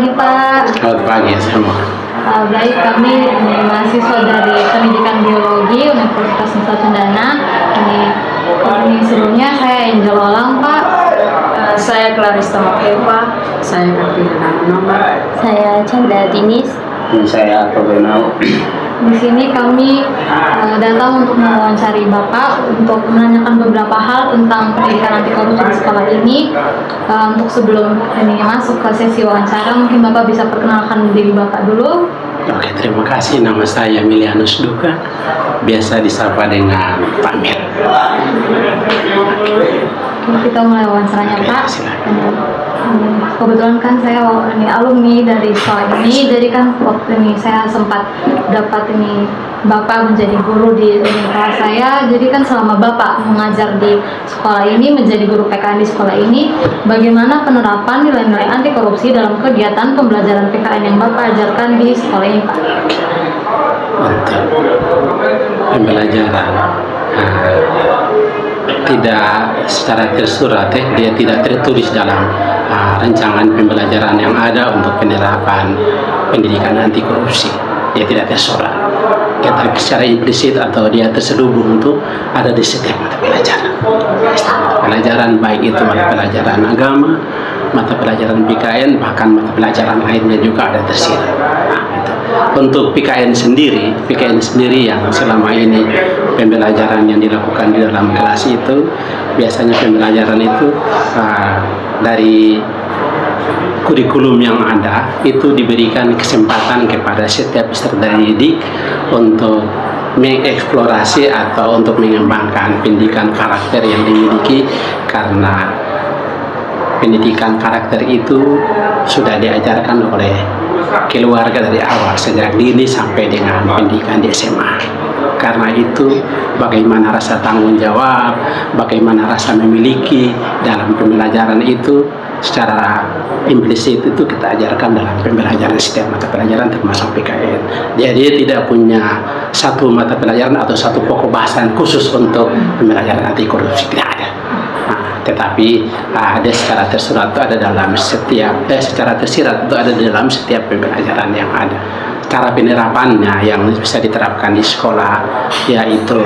pagi Pak. Selamat pagi semua. Baik, kami mahasiswa dari Pendidikan Biologi Universitas Nusa Cendana. Ini sebelumnya saya Angel Walang Pak. Saya Clarista Makeva. Saya Kartina Nomor. Saya Chandra Dinis. Dan saya Probenau. Di sini kami datang untuk mewawancari Bapak untuk menanyakan beberapa hal tentang pendidikan anti korupsi di sekolah ini. Untuk sebelum ini masuk ke sesi wawancara, mungkin Bapak bisa perkenalkan diri Bapak dulu. Oke, terima kasih. Nama saya Milianus Duka, biasa disapa dengan Pak Mil. Kita mulai wawancaranya Oke, Pak. silakan. Kebetulan kan saya ini alumni dari sekolah ini, jadi kan waktu ini saya sempat dapat ini Bapak menjadi guru di kelas saya. Jadi kan selama Bapak mengajar di sekolah ini, menjadi guru PKN di sekolah ini, bagaimana penerapan nilai-nilai anti korupsi dalam kegiatan pembelajaran PKN yang Bapak ajarkan di sekolah ini Pak? Untuk pembelajaran tidak secara tersurat, dia tidak tertulis dalam rancangan pembelajaran yang ada untuk penerapan pendidikan anti korupsi. Dia tidak tersurat. Tetapi secara implisit atau dia terselubung itu ada di setiap mata pelajaran. Mata pelajaran baik itu mata pelajaran agama, mata pelajaran PKN, bahkan mata pelajaran lainnya juga ada tersirat. Itu. Untuk PKN sendiri yang selama ini pembelajaran yang dilakukan di dalam kelas itu, biasanya pembelajaran itu dari kurikulum yang ada itu diberikan kesempatan kepada setiap peserta didik untuk mengeksplorasi atau untuk mengembangkan pendidikan karakter yang dimiliki, karena pendidikan karakter itu sudah diajarkan oleh keluarga dari awal sejak dini sampai dengan pendidikan di SMA. Karena itu bagaimana rasa tanggung jawab, bagaimana rasa memiliki dalam pembelajaran itu secara implisit itu kita ajarkan dalam pembelajaran setiap mata pelajaran termasuk PKN. Jadi tidak punya satu mata pelajaran atau satu pokok bahasan khusus untuk pembelajaran anti korupsi, tidak ada. Tetapi ada secara tersurat itu ada dalam setiap secara tersirat itu ada dalam setiap pembelajaran yang ada. Cara penerapannya yang bisa diterapkan di sekolah yaitu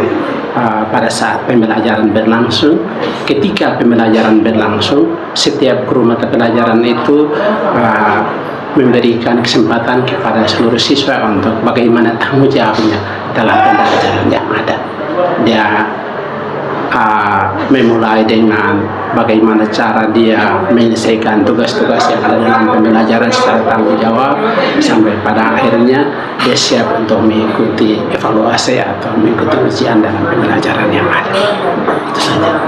pada saat pembelajaran berlangsung, ketika pembelajaran berlangsung, setiap guru mata pelajaran itu memberikan kesempatan kepada seluruh siswa untuk bagaimana tanggung jawabnya dalam pembelajaran yang ada. Dia memulai dengan bagaimana cara dia menyelesaikan tugas-tugas yang ada dalam pembelajaran secara tanggung jawab, sampai pada akhirnya dia siap untuk mengikuti evaluasi atau mengikuti ujian dalam pembelajaran yang ada. Itu saja.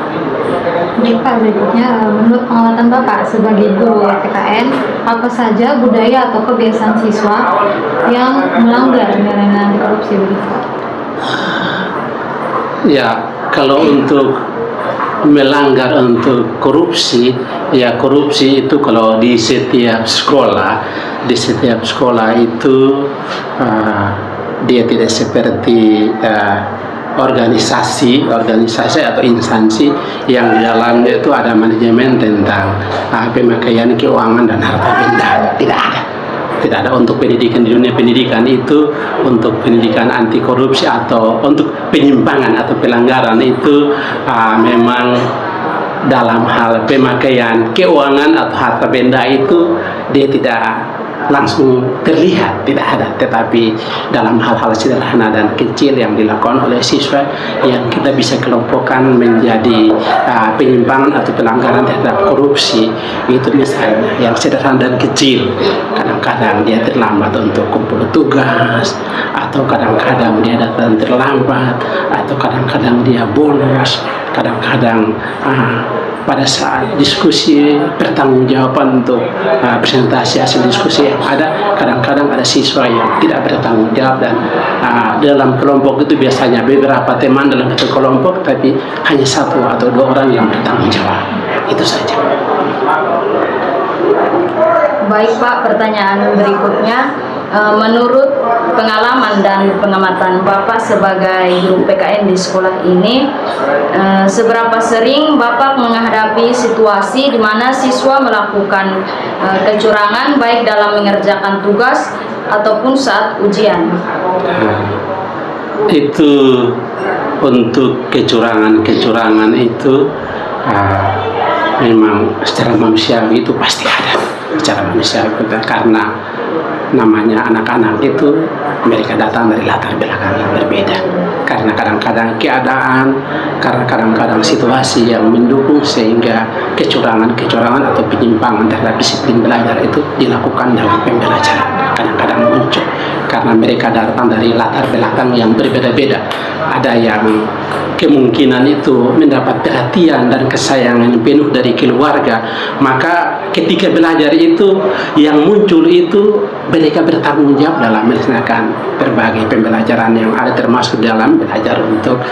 Baik Pak, berikutnya menurut pengamatan Bapak sebagai guru PKN, apa saja budaya atau kebiasaan siswa yang melanggar nilai-nilai anti korupsi begitu Pak? Ya, kalau untuk melanggar untuk korupsi, ya korupsi itu kalau di setiap sekolah itu dia tidak seperti organisasi atau instansi yang di dalamnya itu ada manajemen tentang pemakaian keuangan dan harta benda. Tidak ada untuk pendidikan di dunia pendidikan itu, untuk pendidikan anti korupsi atau untuk penyimpangan atau pelanggaran itu memang dalam hal pemakaian keuangan atau harta benda itu dia tidak langsung terlihat, tidak ada, tetapi dalam hal-hal sederhana dan kecil yang dilakukan oleh siswa yang kita bisa kelompokkan menjadi penyimpangan atau pelanggaran terhadap korupsi, itu misalnya yang sederhana dan kecil. Kadang-kadang dia terlambat untuk kumpul tugas, atau kadang-kadang dia datang terlambat, atau kadang-kadang dia bolos, kadang-kadang pada saat diskusi pertanggungjawaban untuk presentasi hasil diskusi yang ada, kadang-kadang ada siswa yang tidak bertanggung jawab, dan dalam kelompok itu biasanya beberapa teman dalam satu kelompok, tapi hanya satu atau dua orang yang bertanggung jawab. Itu saja. Baik Pak, pertanyaan berikutnya, Menurut pengalaman dan pengamatan Bapak sebagai guru PKN di sekolah ini, seberapa sering Bapak menghadapi situasi di mana siswa melakukan kecurangan baik dalam mengerjakan tugas ataupun saat ujian? Itu untuk kecurangan itu memang secara manusiawi itu pasti ada, secara manusiawi, karena namanya anak-anak itu mereka datang dari latar belakang yang berbeda, karena kadang-kadang keadaan, karena kadang-kadang situasi yang mendukung sehingga kecurangan atau penyimpangan terhadap disiplin belajar itu dilakukan dalam pembelajaran. Kadang-kadang muncul karena mereka datang dari latar belakang yang berbeda-beda. Ada yang kemungkinan itu mendapat perhatian dan kesayangan penuh dari keluarga, maka ketika belajar itu yang muncul itu mereka bertanggung jawab dalam melaksanakan berbagai pembelajaran yang ada, termasuk dalam belajar untuk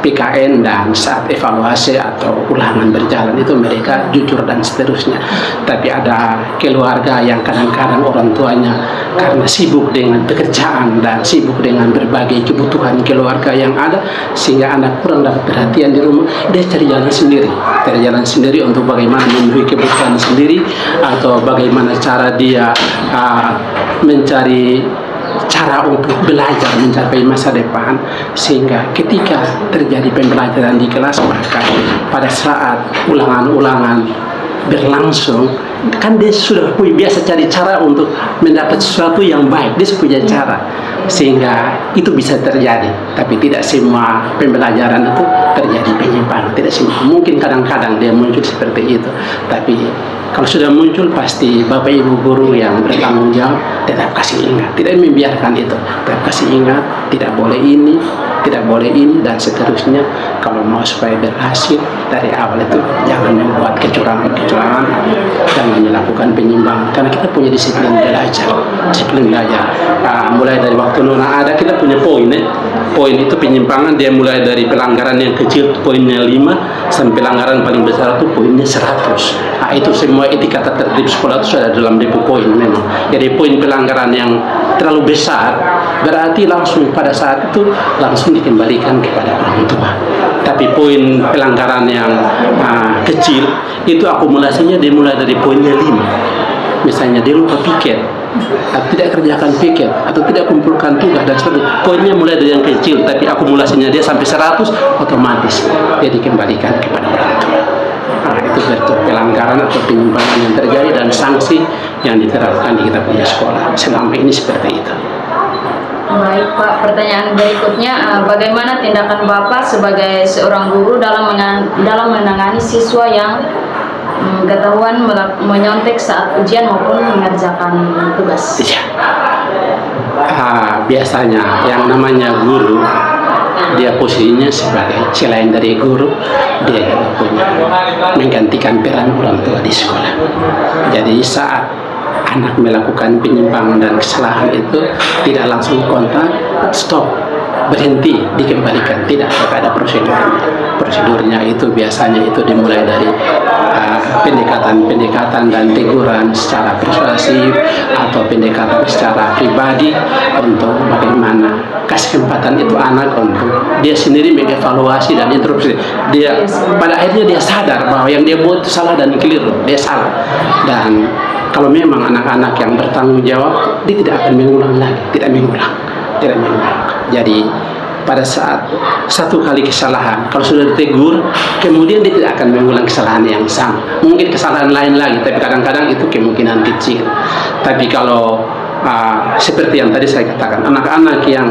PKN, dan saat evaluasi atau ulangan berjalan itu mereka jujur dan seterusnya. Tapi ada keluarga yang kadang-kadang orang tuanya karena sibuk dengan pekerjaan dan sibuk dengan berbagai kebutuhan keluarga yang ada, sehingga anak kurang dapat perhatian di rumah, dia cari jalan sendiri untuk bagaimana memenuhi kebutuhan sendiri, atau bagaimana cara dia mencari cara untuk belajar mencapai masa depan, sehingga ketika terjadi pembelajaran di kelas, maka pada saat ulangan-ulangan berlangsung, kan dia sudah biasa cari cara untuk mendapat sesuatu yang baik, dia punya cara, sehingga itu bisa terjadi. Tapi tidak semua pembelajaran itu terjadi penyimpangan, tidak semua. Mungkin kadang-kadang dia muncul seperti itu, tapi kalau sudah muncul pasti Bapak Ibu guru yang bertanggung jawab tetap kasih ingat, tidak membiarkan itu, tetap kasih ingat, tidak boleh ini, dan seterusnya. Kalau mau supaya berhasil dari awal itu jangan membuat kecurangan, jangan melakukan penyimpangan, karena kita punya disiplin belajar. Mulai dari waktu nona ada kita punya poin itu penyimpangan, dia mulai dari pelanggaran yang kecil poinnya 5 sampai pelanggaran paling besar itu poinnya 100. Itu semua etika tata tertib sekolah itu sudah dalam depo poin memang. Jadi poin pelanggaran yang terlalu besar berarti langsung pada saat itu langsung dikembalikan kepada orang tua. Tapi poin pelanggaran yang kecil itu akumulasinya dimulai dari poinnya 5. Misalnya dia lupa piket, atau tidak kerjakan piket, atau tidak kumpulkan tugas dan sebagainya. Poinnya mulai dari yang kecil, tapi akumulasinya dia sampai 100, otomatis dia dikembalikan kepada orang tua. Itu bentuk pelanggaran atau penyimpangan yang terjadi dan sanksi yang diterapkan di kita punya sekolah selama ini seperti itu. Baik Pak, pertanyaan berikutnya, bagaimana tindakan Bapak sebagai seorang guru dalam menangani siswa yang ketahuan menyontek saat ujian maupun mengerjakan tugas? Ya. Biasanya yang namanya guru, dia posisinya sebagai, selain dari guru, dia juga punya menggantikan peran orang tua di sekolah. Jadi saat anak melakukan penyimpangan dan kesalahan itu tidak langsung kontak, stop, berhenti, dikembalikan, tidak, ada prosedurnya itu biasanya itu dimulai dari pendekatan dan teguran secara persuasif atau pendekatan secara pribadi untuk bagaimana kasih kesempatan itu anak untuk dia sendiri mengevaluasi dan introspeksi. Dia pada akhirnya dia sadar bahwa yang dia buat itu salah dan keliru, dia salah. Dan kalau memang anak-anak yang bertanggung jawab, dia tidak akan mengulang lagi, tidak mengulang. Jadi pada saat satu kali kesalahan, kalau sudah ditegur, kemudian dia tidak akan mengulang kesalahan yang sama. Mungkin kesalahan lain lagi, tapi kadang-kadang itu kemungkinan kecil. Tapi kalau seperti yang tadi saya katakan, anak-anak yang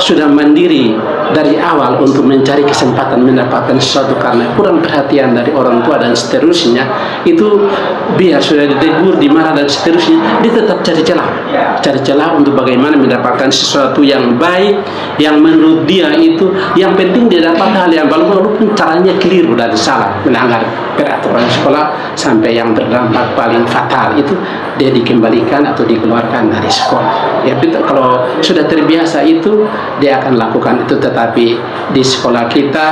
sudah mandiri dari awal untuk mencari kesempatan mendapatkan sesuatu karena kurang perhatian dari orang tua dan seterusnya, itu biar sudah ditegur, dimarah dan seterusnya, dia tetap cari celah untuk bagaimana mendapatkan sesuatu yang baik, yang menurut dia itu yang penting dia dapat hal yang walaupun caranya keliru dan salah, melanggar peraturan sekolah sampai yang berdampak paling fatal, itu dia dikembalikan atau dikeluarkan dari sekolah. Ya, kalau sudah terbiasa itu dia akan lakukan itu. Tetapi di sekolah kita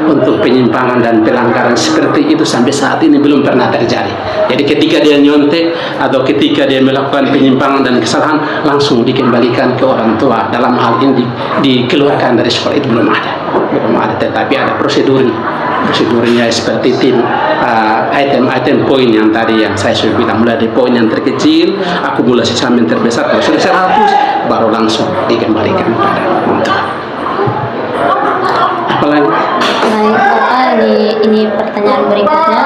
untuk penyimpangan dan pelanggaran seperti itu sampai saat ini belum pernah terjadi. Jadi ketika dia nyontek atau ketika dia melakukan penyimpangan dan kesalahan, langsung dikembalikan ke orang tua. Dalam hal ini dikeluarkan dari sekolah, itu belum ada. Tetapi ada prosedurnya seperti tim item-item poin yang tadi yang saya sudah bilang, mulai dari poin yang terkecil, akumulasi sampai yang terbesar. Kalau sudah 100, baru langsung dikembalikan pada orang tua. Apalagi? Baik, Bapak, ini pertanyaan berikutnya.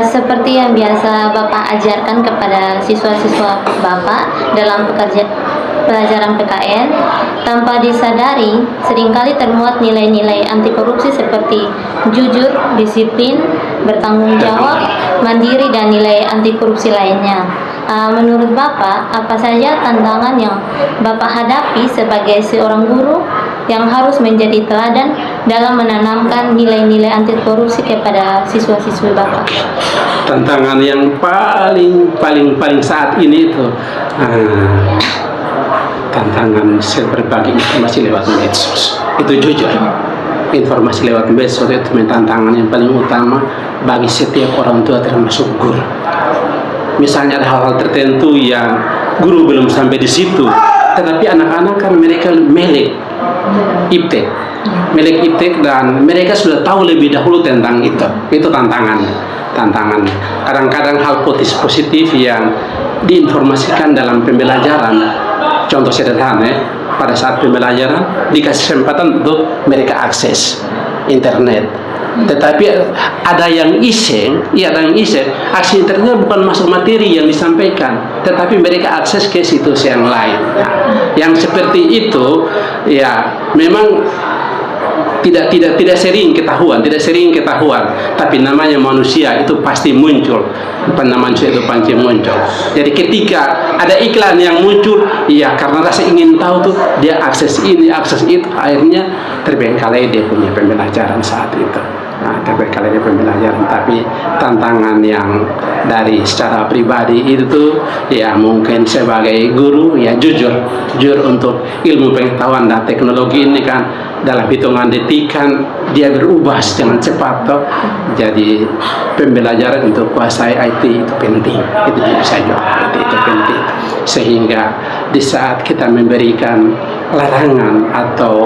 Seperti yang biasa Bapak ajarkan kepada siswa-siswa Bapak dalam pelajaran PKN, tanpa disadari seringkali termuat nilai-nilai anti korupsi seperti jujur, disiplin, bertanggung jawab, mandiri, dan nilai anti korupsi lainnya. Menurut Bapak, apa saja tantangan yang Bapak hadapi sebagai seorang guru yang harus menjadi teladan dalam menanamkan nilai-nilai anti korupsi kepada siswa-siswi Bapak? Tantangan yang paling saat ini itu tantangan berbagi informasi lewat medsos. Itu jujur, informasi lewat medsos itu tantangan yang paling utama bagi setiap orang tua termasuk guru. Misalnya ada hal-hal tertentu yang guru belum sampai di situ, tetapi anak-anak kan mereka melek iptek, dan mereka sudah tahu lebih dahulu tentang itu. Itu tantangannya. Kadang-kadang hal positif yang diinformasikan dalam pembelajaran. Contoh sederhana, pada saat pembelajaran dikasih kesempatan untuk mereka akses internet. Tetapi ada yang iseng, akses internetnya bukan masuk materi yang disampaikan, tetapi mereka akses ke situs yang lain. Nah, yang seperti itu ya memang tidak sering ketahuan, tapi namanya manusia itu pasti muncul. Manusia itu pasti muncul. Jadi ketika ada iklan yang muncul, ya karena rasa ingin tahu tuh dia akses ini, akses itu, akhirnya terbengkalai dia punya pembelajaran saat itu. Tapi tantangan yang dari secara pribadi itu ya mungkin sebagai guru ya jujur untuk ilmu pengetahuan dan teknologi ini kan dalam hitungan detik kan dia berubah dengan cepat toh. Jadi pembelajaran untuk kuasai IT itu penting, itu bisa juga itu penting, sehingga di saat kita memberikan larangan atau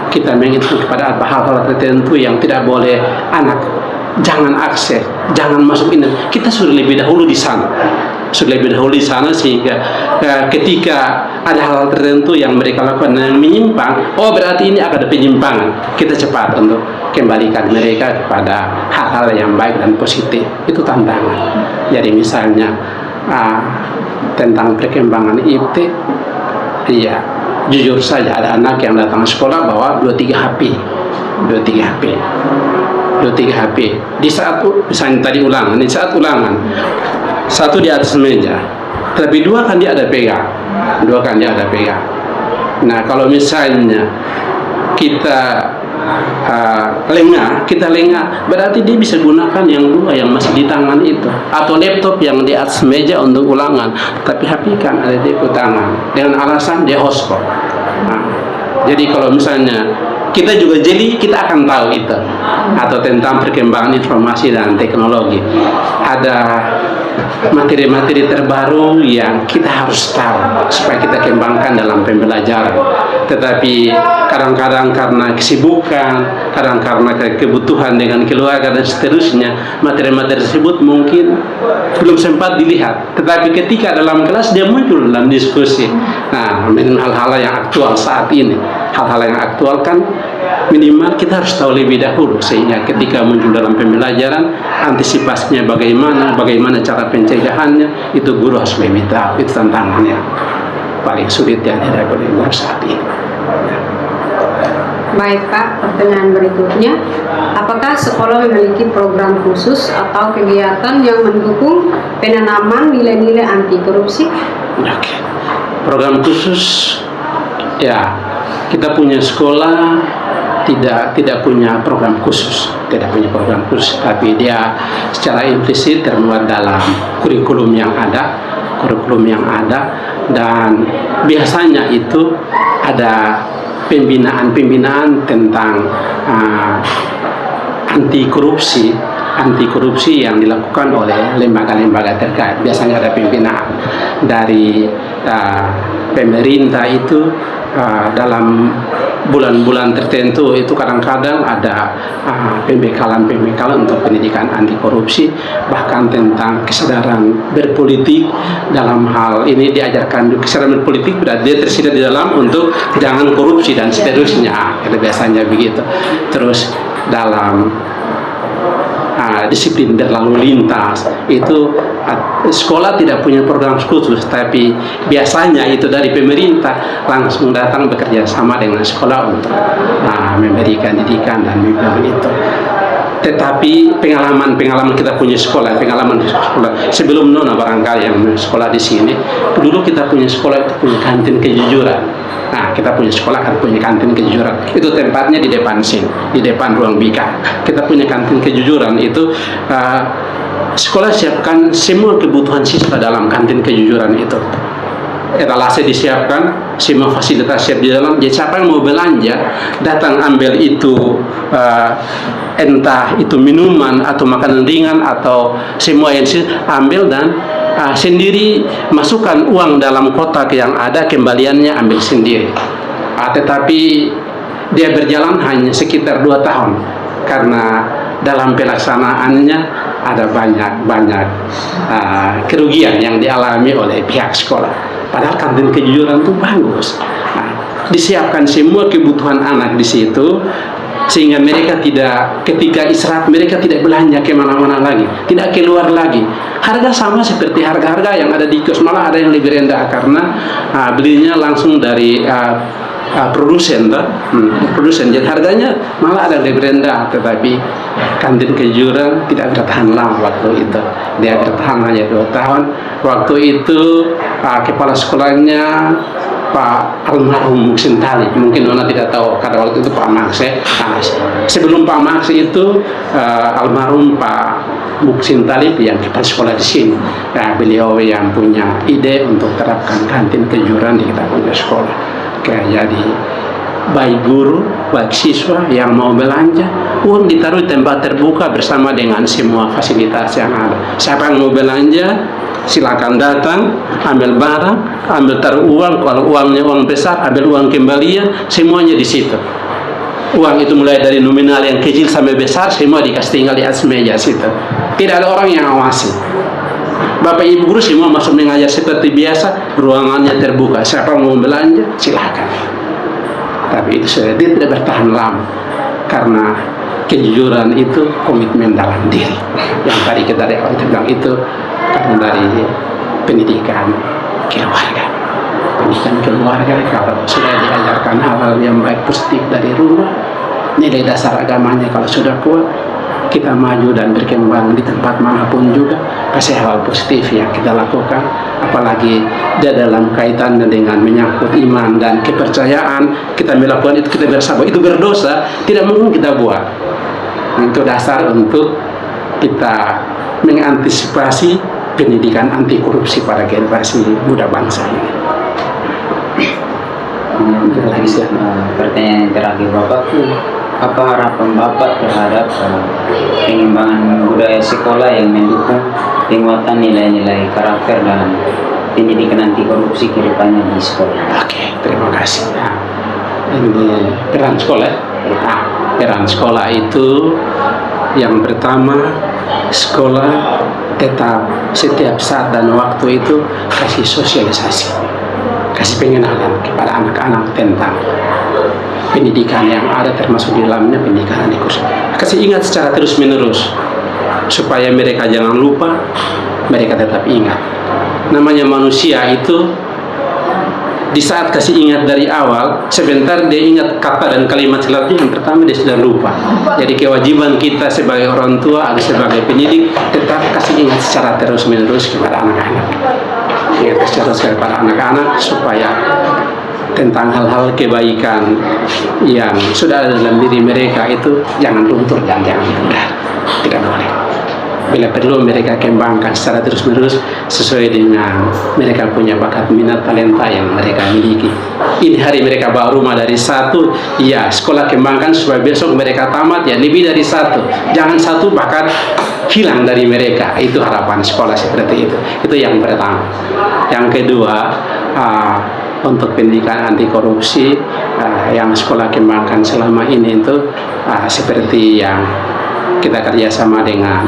kita mengingatkan kepada hal-hal tertentu yang tidak boleh anak jangan akses, jangan masuk ini, kita sudah lebih dahulu di sana, sehingga ketika ada hal tertentu yang mereka lakukan yang menyimpang, oh berarti ini akan ada penyimpangan, kita cepat untuk kembalikan mereka kepada hal-hal yang baik dan positif. Itu tantangan. Jadi misalnya tentang perkembangan IT, iya jujur saja ada anak yang datang sekolah bawa 2-3 HP. Di saat misalnya tadi ulangan, satu di atas meja, tapi 2 kan dia ada pegang. Nah kalau misalnya kita lengah, berarti dia bisa gunakan yang 2 yang masih di tangan itu, atau laptop yang di atas meja untuk ulangan, tapi HP kan ada di tangan dengan alasan dia hotspot. Jadi kalau misalnya kita juga jeli, kita akan tahu itu. Atau tentang perkembangan informasi dan teknologi, ada materi-materi terbaru yang kita harus tahu supaya kita kembangkan dalam pembelajaran. Tetapi kadang-kadang karena kesibukan, kadang karena kebutuhan dengan keluarga dan seterusnya, materi-materi tersebut mungkin belum sempat dilihat. Tetapi ketika dalam kelas dia muncul dalam diskusi. Nah, hal-hal yang aktual saat ini, hal-hal yang aktual kan minimal kita harus tahu lebih dahulu, sehingga ketika muncul dalam pembelajaran antisipasinya bagaimana cara pencegahannya, itu guru harus lebih tahu. Itu tantangannya paling sulit yang dihadapi oleh guru saat ini. Baik Pak, pertanyaan berikutnya, apakah sekolah memiliki program khusus atau kegiatan yang mendukung penanaman nilai-nilai anti korupsi? Oke. Program khusus, ya kita punya sekolah tidak punya program khusus, tapi dia secara implisit termuat dalam kurikulum yang ada, dan biasanya itu ada pembinaan tentang anti korupsi yang dilakukan oleh lembaga-lembaga terkait. Biasanya ada pembinaan dari pemerintah itu dalam bulan-bulan tertentu, itu kadang-kadang ada pembekalan untuk pendidikan anti korupsi, bahkan tentang kesadaran berpolitik. Dalam hal ini diajarkan kesadaran berpolitik, berarti dia tersedia di dalam untuk jangan korupsi dan seterusnya. Itu biasanya begitu. Terus dalam disiplin berlalu lintas itu sekolah tidak punya program khusus, tapi biasanya itu dari pemerintah langsung datang bekerja sama dengan sekolah untuk memberikan didikan dan begitu. Tetapi pengalaman kita punya pengalaman sekolah sebelum Nona barangkali yang sekolah di sini, dulu kita punya sekolah itu punya kantin kejujuran. Nah, kita punya sekolah kan punya kantin kejujuran. Itu tempatnya di depan sini, di depan ruang bika. Kita punya kantin kejujuran itu sekolah siapkan semua kebutuhan siswa dalam kantin kejujuran itu. Etalase disiapkan, semua fasilitas siap di dalam. Jadi siapa yang mau belanja datang ambil itu, entah itu minuman atau makanan ringan atau semua yang ambil dan sendiri masukkan uang dalam kotak yang ada, kembaliannya ambil sendiri. Tetapi dia berjalan hanya sekitar 2 tahun karena dalam pelaksanaannya ada banyak kerugian yang dialami oleh pihak sekolah. Padahal kantin kejujuran itu bagus. Disiapkan semua kebutuhan anak di situ, sehingga mereka tidak, ketika istirahat mereka tidak belanja kemana-mana lagi, tidak keluar lagi. Harga sama seperti harga-harga yang ada di kios, malah ada yang lebih rendah karena belinya langsung dari produsen. Jadi harganya malah ada lebih rendah. Tetapi kantin kejujuran tidak bertahan lama waktu itu. Dia bertahan hanya 2 tahun. Waktu itu kepala sekolahnya Pak almarhum Muksin Talib. Mungkin Nona tidak tahu karena waktu itu Pak Makse. Sebelum Pak Makse itu almarhum Pak Muksin Talib yang kepala sekolah di sini. Beliau yang punya ide untuk terapkan kantin kejujuran di kita punya sekolah. Jadi baik guru, baik siswa yang mau belanja, uang ditaruh di tempat terbuka bersama dengan semua fasilitas yang ada. Siapa yang mau belanja, silakan datang, ambil barang, ambil taruh uang. Kalau uangnya uang besar, ambil uang kembalian, semuanya di situ. Uang itu mulai dari nominal yang kecil sampai besar, semua dikasih tinggal di atas meja situ. Tidak ada orang yang awasi. Bapak Ibu guru semua masuk mengajar seperti biasa, ruangannya terbuka. Siapa mau belanja, silakan. Tapi itu sudah dia tidak bertahan lama karena kejujuran itu komitmen dalam diri. Yang tadi kita bilang itu karena dari pendidikan keluarga. Pendidikan keluarga kalau sudah diajarkan hal-hal yang baik positif dari rumah, nilai dasar agamanya kalau sudah kuat, kita maju dan berkembang di tempat manapun juga pasti hal positif yang kita lakukan. Apalagi dia dalam kaitan dengan menyangkut iman dan kepercayaan, kita melakukan itu, kita bersabar itu berdosa, tidak mungkin kita buat. Itu dasar untuk kita mengantisipasi pendidikan anti korupsi pada generasi muda bangsa ini. Pertanyaan yang terakhir Bapak, apa harapan Bapak terhadap pengembangan budaya sekolah yang mendukung penguatan nilai-nilai karakter dan pendidikan anti korupsi ke depannya di sekolah? Oke, terima kasih. Ini peran sekolah. Peran sekolah itu yang pertama, sekolah tetap setiap saat dan waktu itu kasih sosialisasi, kasih pengenalan kepada anak-anak tentang pendidikan yang ada, termasuk di dalamnya pendidikan anti korupsi. Kasih ingat secara terus-menerus supaya mereka jangan lupa, mereka tetap ingat. Namanya manusia itu di saat kasih ingat dari awal, sebentar dia ingat kata dan kalimat selanjutnya, yang pertama dia sudah lupa. Jadi kewajiban kita sebagai orang tua atau sebagai pendidik tetap kasih ingat secara terus-menerus kepada anak-anak. Ingat secara terus kepada anak-anak supaya tentang hal-hal kebaikan yang sudah ada dalam diri mereka itu jangan luntur dan jangan pudar. Tidak boleh. Bila perlu mereka kembangkan secara terus-menerus sesuai dengan mereka punya bakat minat talenta yang mereka miliki. Ini hari mereka bawa rumah dari satu, ya sekolah kembangkan supaya besok mereka tamat ya lebih dari satu. Jangan satu bakat hilang dari mereka. Itu harapan sekolah seperti itu. Itu yang pertama. Yang kedua, untuk pendidikan anti korupsi yang sekolah kembangkan selama ini itu seperti yang kita kerjasama dengan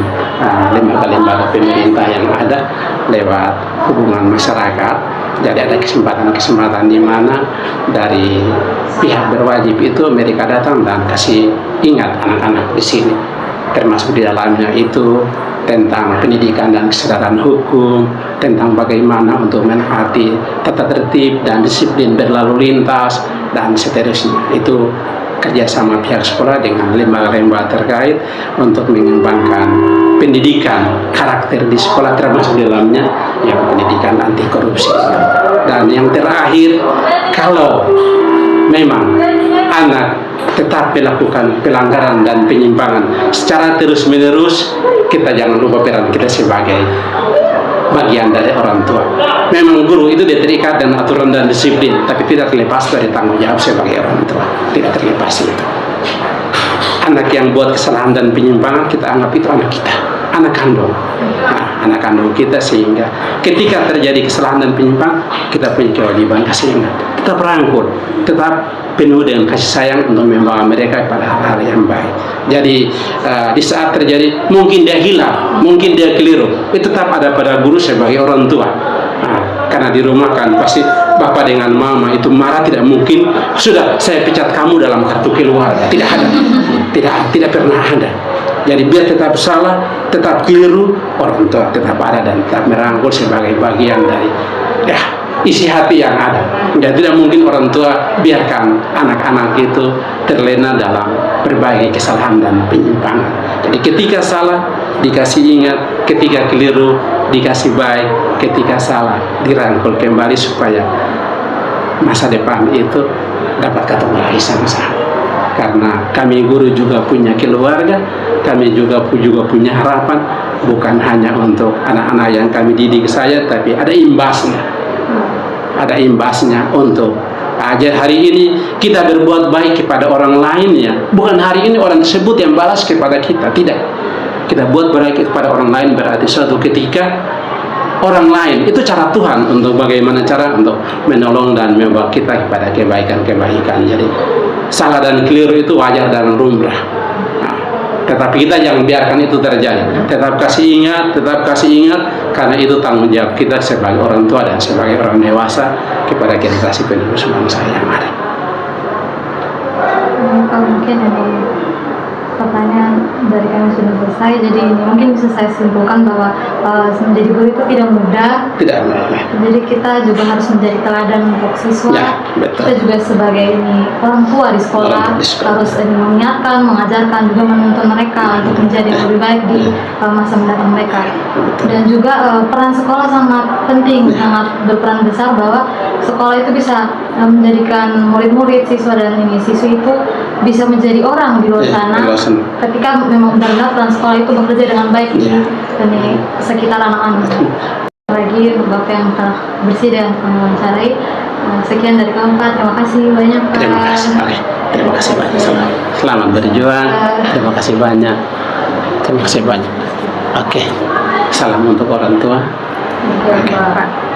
lembaga-lembaga pemerintah yang ada lewat hubungan masyarakat. Jadi ada kesempatan-kesempatan di mana dari pihak berwajib itu mereka datang dan kasih ingat anak-anak di sini, termasuk di dalamnya itu tentang pendidikan dan kesadaran hukum, tentang bagaimana untuk menaati tata tertib dan disiplin berlalu lintas dan seterusnya. Itu kerjasama pihak sekolah dengan lembaga-lembaga terkait untuk mengembangkan pendidikan karakter di sekolah, termasuk di dalamnya yang pendidikan anti korupsi. Dan yang terakhir, kalau memang anak tetap melakukan pelanggaran dan penyimpangan secara terus-menerus, kita jangan lupa peran kita sebagai bagian dari orang tua. Memang guru itu dia terikat dengan aturan dan disiplin, tapi tidak terlepas dari tanggung jawab sebagai orang tua. Tidak terlepas itu. Anak yang buat kesalahan dan penyimpangan, kita anggap itu anak kita, anak kandung. Anak kandung kita, sehingga ketika terjadi kesalahan dan penyimpangan, kita punya kewajiban kasih ingat, tetap rangkul, tetap penuh dengan kasih sayang untuk membawa mereka pada hal-hal yang baik. Jadi di saat terjadi mungkin dia hilang, mungkin dia keliru, itu tetap ada pada guru sebagai orang tua. Karena di rumah kan pasti bapak dengan mama itu marah, tidak mungkin sudah saya pecat kamu dalam kartu keluarga, tidak ada, tidak pernah ada. Jadi biar tetap salah, tetap keliru, orang tua tetap ada dan tetap merangkul sebagai bagian dari isi hati yang ada. Dan tidak mungkin orang tua biarkan anak-anak itu terlena dalam berbagai kesalahan dan penyimpangan. Jadi ketika salah dikasih ingat, ketika keliru dikasih baik, ketika salah dirangkul kembali supaya masa depan itu dapat ketemu lagi sama-sama. Karena kami guru juga punya keluarga, kami juga punya harapan, bukan hanya untuk anak-anak yang kami didik saya, tapi ada imbasnya. Ada imbasnya untuk aja hari ini kita berbuat baik kepada orang lain, ya bukan hari ini orang tersebut yang balas kepada kita, tidak. Kita buat baik kepada orang lain berarti suatu ketika orang lain itu cara Tuhan untuk bagaimana cara untuk menolong dan membawa kita kepada kebaikan-kebaikan. Jadi salah dan keliru itu wajar dan lumrah. Tetapi kita jangan biarkan itu terjadi. Tetap kasih ingat, karena itu tanggung jawab kita sebagai orang tua dan sebagai orang dewasa kepada generasi penerus bangsa yang ada. Mungkin ini pertanyaan dari kami sudah selesai, jadi mungkin bisa saya simpulkan bahwa menjadi guru itu tidak mudah. Tidak mudah. Jadi kita juga harus menjadi teladan untuk siswa. Ya, betul. Kita juga sebagai orang tua di sekolah harus mengingatkan, mengajarkan, juga menuntun mereka untuk menjadi lebih baik di masa mendatang mereka. Dan juga peran sekolah sangat penting, sangat berperan besar bahwa sekolah itu bisa menjadikan murid-murid, siswa dan siswi itu bisa menjadi orang di luar sana. Ketika memang benar-benar peran sekolah itu bekerja dengan baik di sekitar anak-anak. Lagi Bapak yang telah bersih dan mewawancarai. Sekian dari kami Pak, terima kasih banyak Pak. Terima kasih banyak. Selamat berjuang. Terima kasih banyak. Terima kasih banyak. Oke. Salam untuk orang tua. Pak.